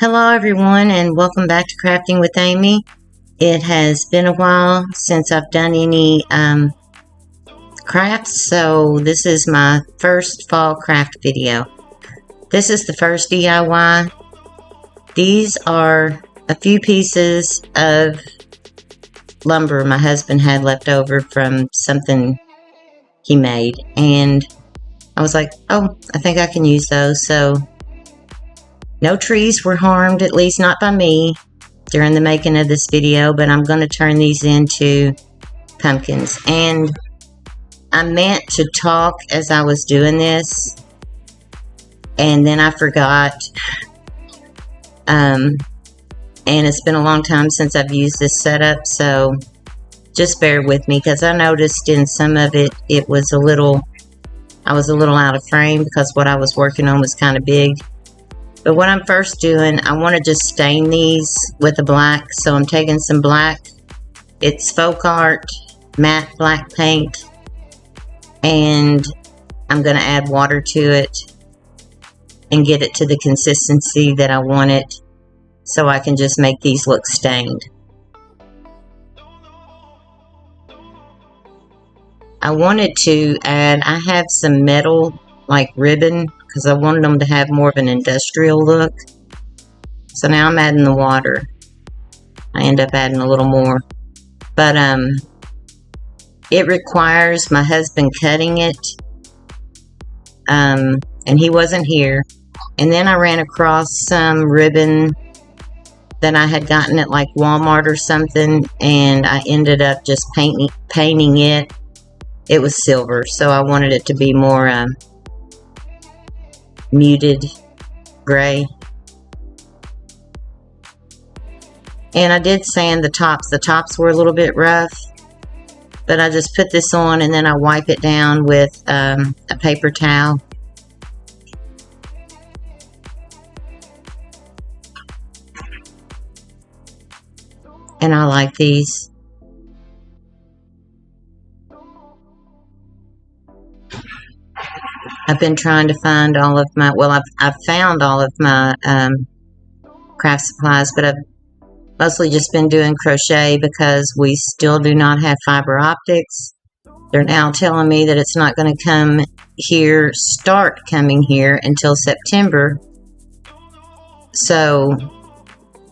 Hello everyone and welcome back to Crafting with Amy. It has been a while since I've done any crafts, so this is my first fall craft video. This is the first DIY. These are a few pieces of lumber my husband had left over from something he made, and I was like, oh, I think I can use those. So no trees were harmed, at least not by me, during the making of this video, but I'm going to turn these into pumpkins. And I meant to talk as I was doing this, and then I forgot. And it's been a long time since I've used this setup, so just bear with me, because I noticed in some of it, I was a little out of frame because what I was working on was kind of big. But what I'm first doing, I want to just stain these with the black. So I'm taking some black. It's Folk Art matte black paint. And I'm going to add water to it and get it to the consistency that I want it, so I can just make these look stained. I wanted to add, I have some metal like ribbon, because I wanted them to have more of an industrial look. So now I'm adding the water. I end up adding a little more. But it requires my husband cutting it. And he wasn't here. And then I ran across some ribbon that I had gotten at like Wal Mart or something, and I ended up just painting it. It was silver, so I wanted it to be more muted gray. And I did sand the tops. The tops were a little bit rough, but I just put this on and then I wipe it down with a paper towel. And I like these. I've been trying to find all of my, well, I've found all of my craft supplies, but I've mostly just been doing crochet because we still do not have fiber optics. They're now telling me that it's not going to come here, start coming here until September. So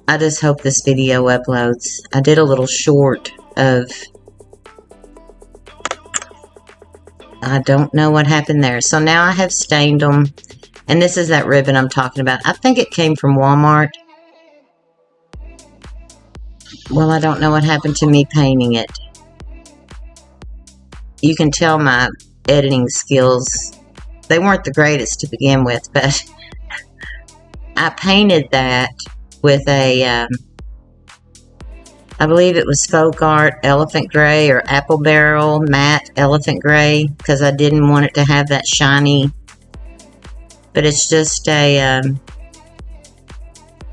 I just hope this video uploads. I did a little short of, I don't know what happened there. So now I have stained them. And this is that ribbon I'm talking about. I think it came from Wal Mart. Well, I don't know what happened to me painting it. You can tell my editing skills, they weren't the greatest to begin with, but I painted that with a, I believe it was Folk Art Elephant Gray or Apple Barrel Matte Elephant Gray, because I didn't want it to have that shiny, but it's just a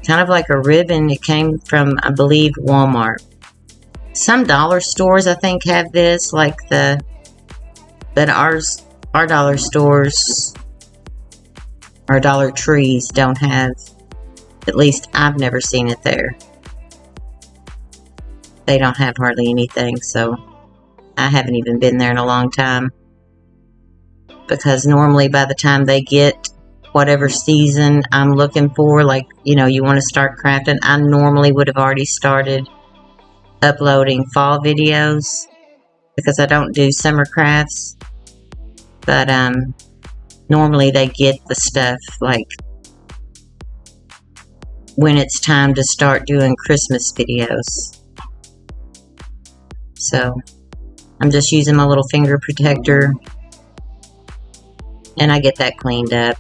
kind of like a ribbon. It came from, I believe, Walmart. Some dollar stores, I think, have this, like but our dollar stores, our Dollar Trees don't have, at least I've never seen it there. They don't have hardly anything, so I haven't even been there in a long time. Because normally by the time they get whatever season I'm looking for, like, you know, you want to start crafting, I normally would have already started uploading fall videos, because I don't do summer crafts. But normally they get the stuff like when it's time to start doing Christmas videos. So I'm just using my little finger protector, and I get that cleaned up.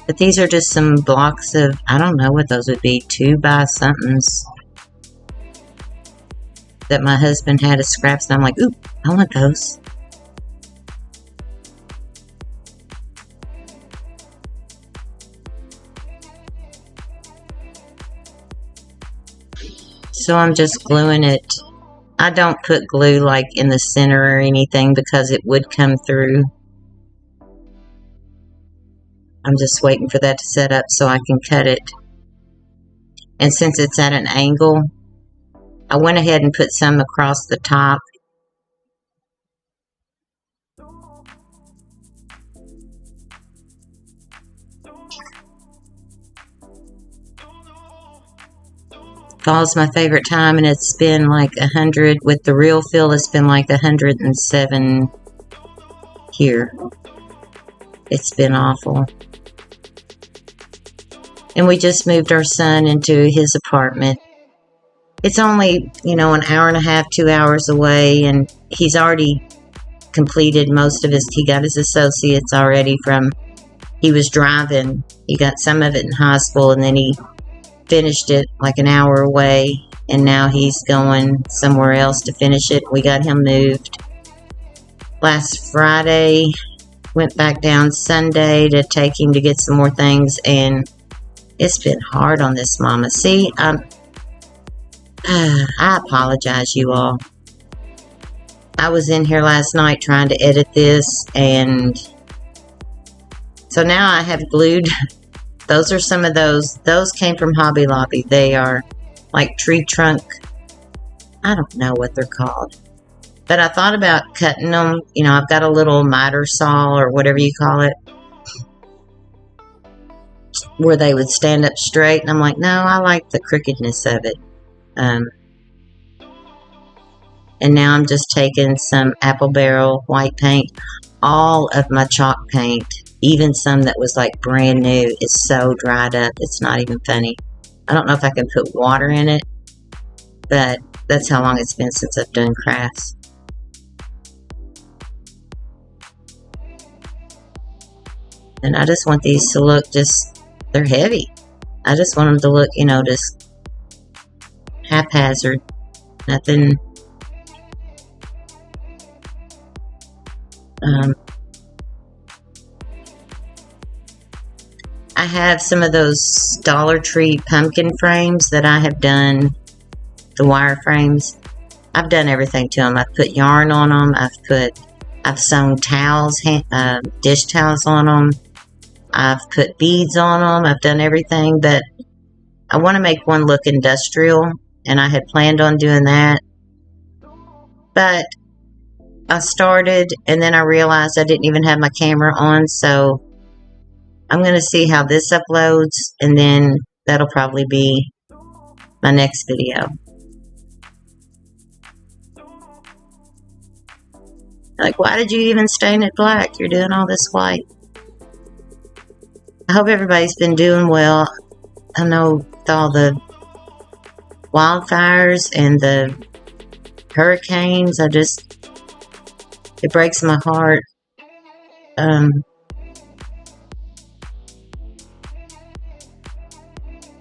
But these are just some blocks of, I don't know what those would be, 2x-somethings that my husband had as scraps, and I'm like, ooh, I want those. So I'm just gluing it I don't put glue like in the center or anything because it would come through. I'm just waiting for that to set up so I can cut it. And since it's at an angle, I went ahead and put some across the top. Fall's my favorite time, and it's been like 100 with the real feel. It's been like 107 here. It's been awful. And we just moved our son into his apartment. It's only, you know, an hour and a half, 2 hours away, and he's already completed most of his, he got his associates already from, he was driving. He got some of it in high school, and then he finished it like an hour away, and now he's going somewhere else to finish it. We got him moved last Friday, went back down Sunday to take him to get some more things, and it's been hard on this mama. See, I apologize, you all. I was in here last night trying to edit this, and so now I have glued. Those are some of those. Those came from Hobby Lobby. They are like tree trunk. I don't know what they're called. But I thought about cutting them. You know, I've got a little miter saw or whatever you call it, where they would stand up straight. And I'm like, no, I like the crookedness of it. And now I'm just taking some apple barrel white paint. All of my chalk paint, even some that was like brand new, is so dried up. It's not even funny. I don't know if I can put water in it, but that's how long it's been since I've done crafts. And I just want these to look just, they're heavy. I just want them to look, you know, just haphazard. Nothing. I have some of those Dollar Tree pumpkin frames that I have done, the wire frames. I've done everything to them. I've put yarn on them. I've sewn towels, dish towels on them. I've put beads on them. I've done everything, but I want to make one look industrial, and I had planned on doing that. But I started, and then I realized I didn't even have my camera on, so I'm going to see how this uploads, and then that'll probably be my next video. Like, why did you even stain it black? You're doing all this white. I hope everybody's been doing well. I know with all the wildfires and the hurricanes, it breaks my heart.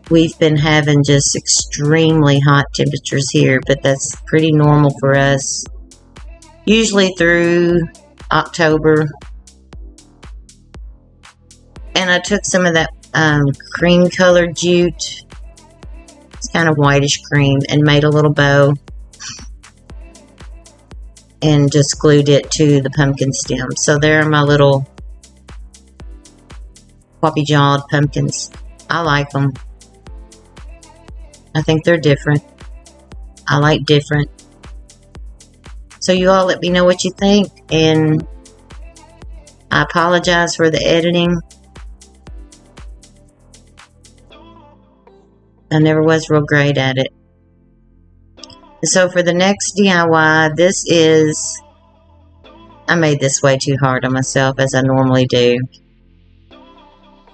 We've been having just extremely hot temperatures here, but that's pretty normal for us. Usually through October. And I took some of that cream colored jute. It's kind of whitish cream, and made a little bow. And just glued it to the pumpkin stem. So there are my little floppy-jawed pumpkins. I like them. I think they're different. I like different. So you all let me know what you think. And I apologize for the editing. I never was real great at it. So for the next DIY, this is, I made this way too hard on myself, as I normally do.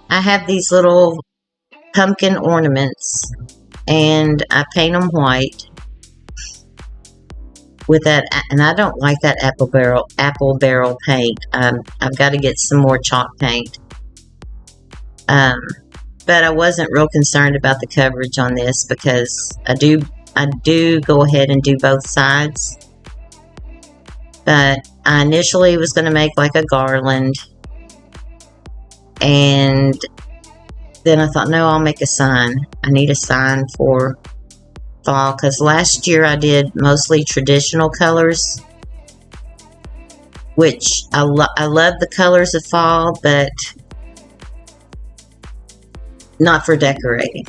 I have these little pumpkin ornaments, and I paint them white with that, and I don't like that apple barrel paint. I've got to get some more chalk paint. But I wasn't real concerned about the coverage on this, because I do go ahead and do both sides. But I initially was going to make like a garland, and then I thought, no, I'll make a sign. I need a sign for fall, because last year I did mostly traditional colors, which I love the colors of fall, but not for decorating.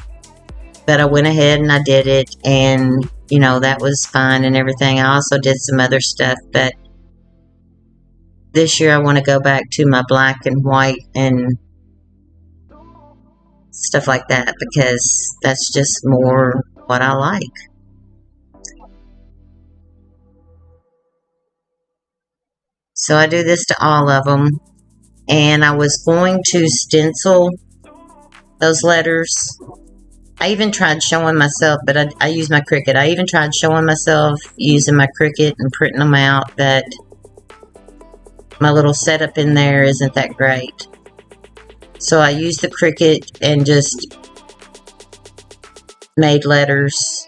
But I went ahead and I did it, and you know, that was fine and everything. I also did some other stuff, but this year I want to go back to my black and white and stuff like that, because that's just more what I like. So I do this to all of them, and I was going to stencil those letters. I even tried showing myself, but I use my Cricut. I even tried showing myself using my Cricut and printing them out, but my little setup in there isn't that great. So I used the Cricut and just made letters.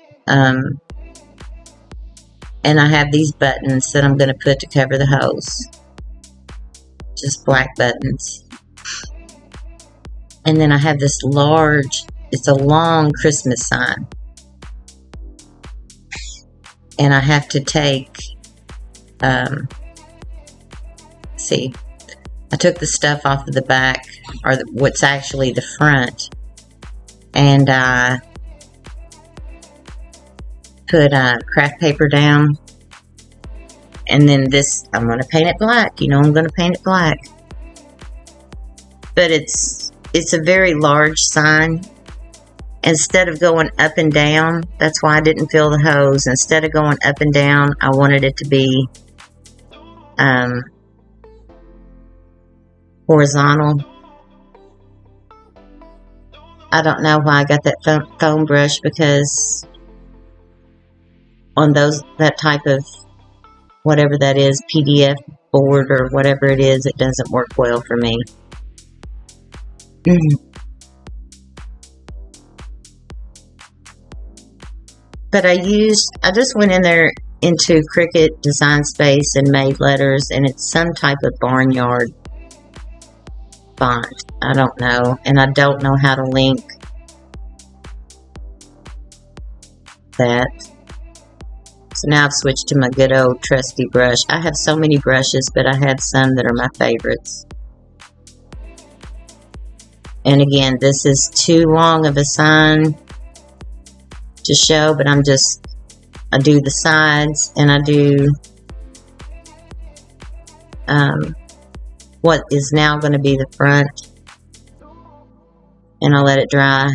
And I have these buttons that I'm going to put to cover the hose. Just black buttons. And then I have this large, it's a long Christmas sign. And I have to take, see, I took the stuff off of the back, or what's actually the front, and I put craft paper down, and then this, I'm going to paint it black. You know, I'm going to paint it black. But it's a very large sign. Instead of going up and down, that's why I didn't fill the hose. Instead of going up and down, I wanted it to be horizontal. I don't know why I got that foam brush, because on that type of whatever that is, PDF board or whatever it is, it doesn't work well for me. But I just went in there into Cricut Design Space and made letters, and it's some type of barnyard font. I don't know, and I don't know how to link that. So now I've switched to my good old trusty brush. I have so many brushes, but I have some that are my favorites. And again, this is too long of a sign to show, but I do the sides, and I do what is now going to be the front, and I let it dry.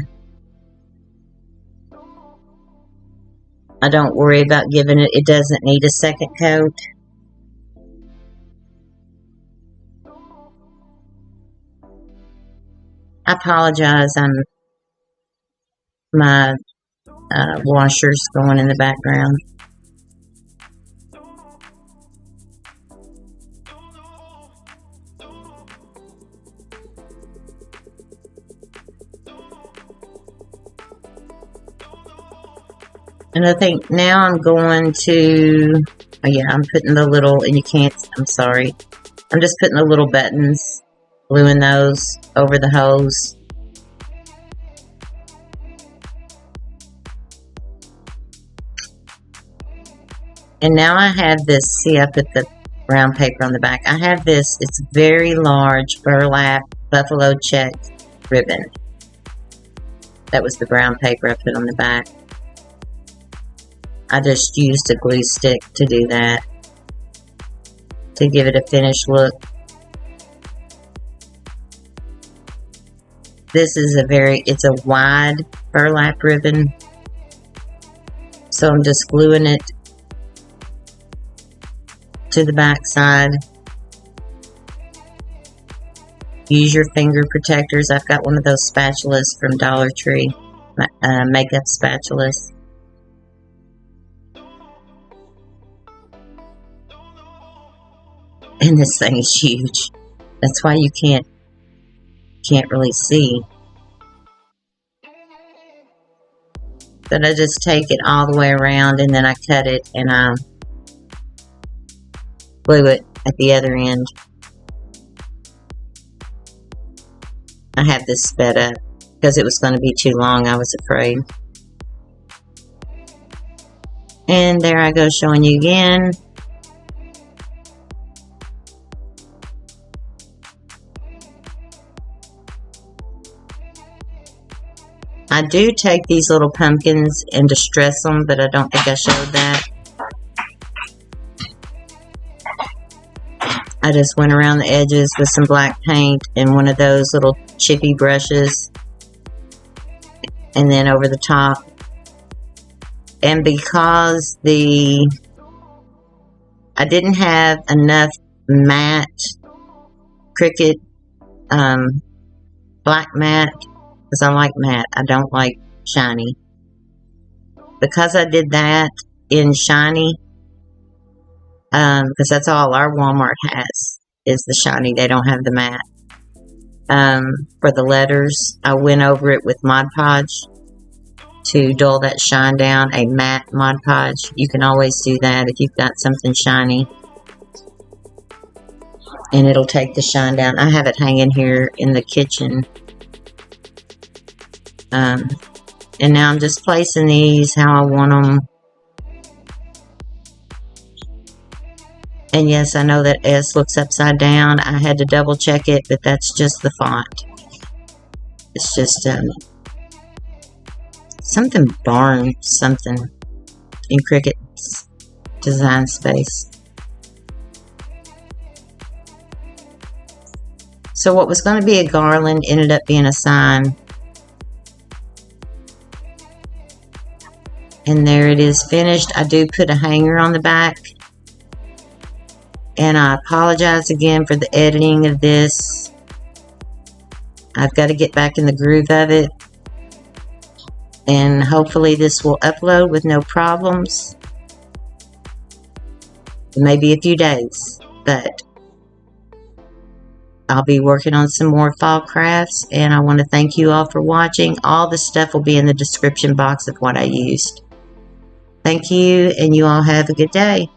I don't worry about giving it, it doesn't need a second coat. I apologize, my washers going in the background. And I think now I'm going to, oh yeah, I'm putting the little, and you can't, I'm sorry, I'm just putting the little buttons, gluing those over the hose. And now I have this, see, I put the brown paper on the back. I have this, it's very large burlap buffalo check ribbon. That was the brown paper I put on the back. I just used a glue stick to do that, to give it a finished look. This is it's a wide burlap ribbon. So I'm just gluing it to the back side. Use your finger protectors. I've got one of those spatulas from Dollar Tree, makeup spatulas. And this thing is huge. That's why you can't really see. But I just take it all the way around, and then I cut it, and I glue it at the other end. I have this sped up because it was going to be too long, I was afraid. And there I go showing you again. I do take these little pumpkins and distress them, but I don't think I showed that. I just went around the edges with some black paint and one of those little chippy brushes, and then over the top. And because I didn't have enough matte Cricut black matte, because I like matte, I don't like shiny. Because I did that in shiny, because that's all our Wal Mart has, is the shiny. They don't have the matte. For the letters, I went over it with Mod Podge to dull that shine down, a matte Mod Podge. You can always do that if you've got something shiny, and it'll take the shine down. I have it hanging here in the kitchen. And now I'm just placing these how I want them. And yes, I know that S looks upside down. I had to double check it, but that's just the font. It's just something barn something in Cricut's design space. So what was going to be a garland ended up being a sign. And there it is finished. I do put a hanger on the back. And I apologize again for the editing of this. I've got to get back in the groove of it. And hopefully this will upload with no problems. Maybe a few days. But I'll be working on some more fall crafts. And I want to thank you all for watching. All the stuff will be in the description box of what I used. Thank you, and you all have a good day.